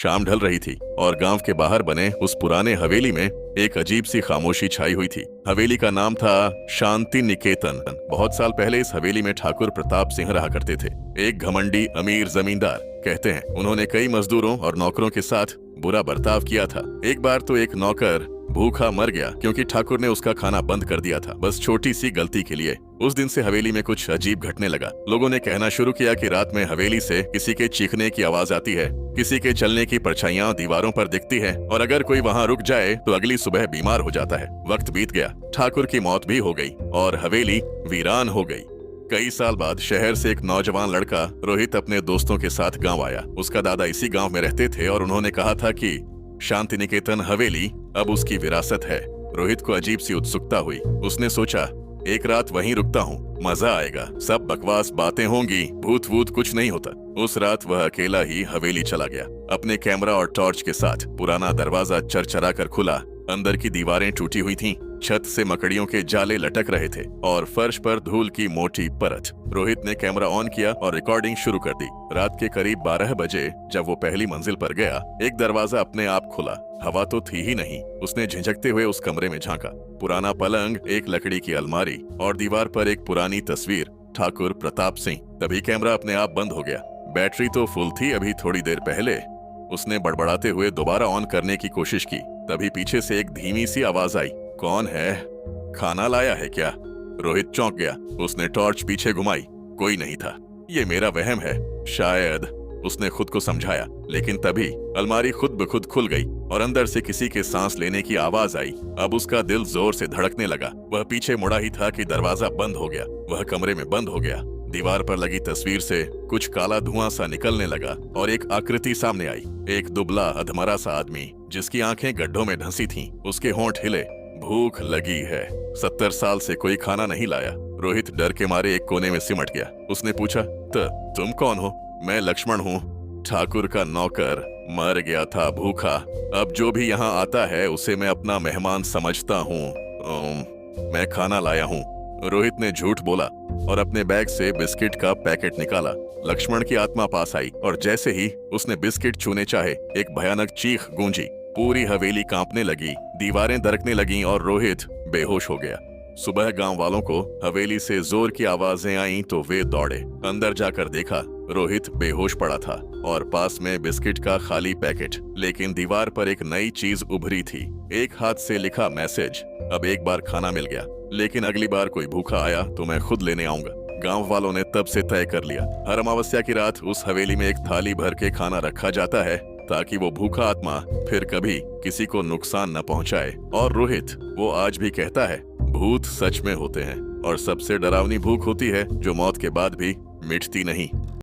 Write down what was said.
शाम ढल रही थी और गांव के बाहर बने उस पुराने हवेली में एक अजीब सी खामोशी छाई हुई थी। हवेली का नाम था शांति निकेतन। बहुत साल पहले इस हवेली में ठाकुर प्रताप सिंह रहा करते थे, एक घमंडी अमीर जमींदार। कहते हैं उन्होंने कई मजदूरों और नौकरों के साथ बुरा बर्ताव किया था। एक बार तो एक नौकर भूखा मर गया क्योंकि ठाकुर ने उसका खाना बंद कर दिया था, बस छोटी सी गलती के लिए। उस दिन से हवेली में कुछ अजीब घटने लगा। लोगों ने कहना शुरू किया कि रात में हवेली से किसी के चीखने की आवाज आती है, किसी के चलने की परछाइयां दीवारों पर दिखती है और अगर कोई वहां रुक जाए तो अगली सुबह बीमार हो जाता है। वक्त बीत गया, ठाकुर की मौत भी हो गई और हवेली वीरान हो गई। कई साल बाद शहर से एक नौजवान लड़का रोहित अपने दोस्तों के साथ गांव आया। उसका दादा इसी गांव में रहते थे और उन्होंने कहा था कि शांति निकेतन हवेली अब उसकी विरासत है। रोहित को अजीब सी उत्सुकता हुई। उसने सोचा एक रात वहीं रुकता हूँ, मजा आएगा, सब बकवास बातें होंगी, भूत वूत कुछ नहीं होता। उस रात वह अकेला ही हवेली चला गया, अपने कैमरा और टॉर्च के साथ। पुराना दरवाजा चरचरा कर खुला, अंदर की दीवारें टूटी हुई थीं, छत से मकड़ियों के जाले लटक रहे थे और फर्श पर धूल की मोटी परत। रोहित ने कैमरा ऑन किया और रिकॉर्डिंग शुरू कर दी। रात के करीब 12 बजे जब वो पहली मंजिल पर गया, एक दरवाजा अपने आप खुला। हवा तो थी ही नहीं। उसने झिझकते हुए उस कमरे में झांका। पुराना पलंग, एक लकड़ी की अलमारी और दीवार पर एक पुरानी तस्वीर, ठाकुर प्रताप सिंह। तभी कैमरा अपने आप बंद हो गया। बैटरी तो फुल थी अभी थोड़ी देर पहले। उसने बड़बड़ाते हुए दोबारा ऑन करने की कोशिश की। तभी पीछे से एक धीमी सी आवाज आई, कौन है? खाना लाया है क्या? रोहित चौंक गया। उसने टॉर्च पीछे घुमाई, कोई नहीं था। ये मेरा वहम है शायद, उसने खुद को समझाया। लेकिन तभी अलमारी खुद ब खुद खुल गई और अंदर से किसी के सांस लेने की आवाज आई। अब उसका दिल जोर से धड़कने लगा। वह पीछे मुड़ा ही था कि दरवाजा बंद हो गया। वह कमरे में बंद हो गया। दीवार पर लगी तस्वीर से कुछ काला धुआं सा निकलने लगा और एक आकृति सामने आई। एक दुबला अधमरा सा आदमी जिसकी आंखें गड्ढों में धंसी थीं। उसके होंठ हिले। भूख लगी है, 70 साल से कोई खाना नहीं लाया। रोहित डर के मारे एक कोने में सिमट गया। उसने पूछा, तुम कौन हो? मैं लक्ष्मण हूँ, ठाकुर का नौकर। मर गया था भूखा। अब जो भी यहाँ आता है उसे मैं अपना मेहमान समझता हूँ। मैं खाना लाया हूँ। रोहित ने झूठ बोला और अपने बैग से बिस्किट का पैकेट निकाला। लक्ष्मण की आत्मा पास आई और जैसे ही उसने बिस्किट छूने चाहे, एक भयानक चीख गूंजी। पूरी हवेली कांपने लगी, दीवारें दरकने लगीं और रोहित बेहोश हो गया। सुबह गांव वालों को हवेली से जोर की आवाजें आईं तो वे दौड़े। अंदर जाकर देखा, रोहित बेहोश पड़ा था और पास में बिस्किट का खाली पैकेट। लेकिन दीवार पर एक नई चीज उभरी थी, एक हाथ से लिखा मैसेज। अब एक बार खाना मिल गया, लेकिन अगली बार कोई भूखा आया तो मैं खुद लेने आऊंगा। गांव वालों ने तब से तय कर लिया, हर अमावस्या की रात उस हवेली में एक थाली भर के खाना रखा जाता है ताकि वो भूखा आत्मा फिर कभी किसी को नुकसान न पहुंचाए। और रोहित, वो आज भी कहता है, भूत सच में होते हैं और सबसे डरावनी भूख होती है जो मौत के बाद भी मिटती नहीं।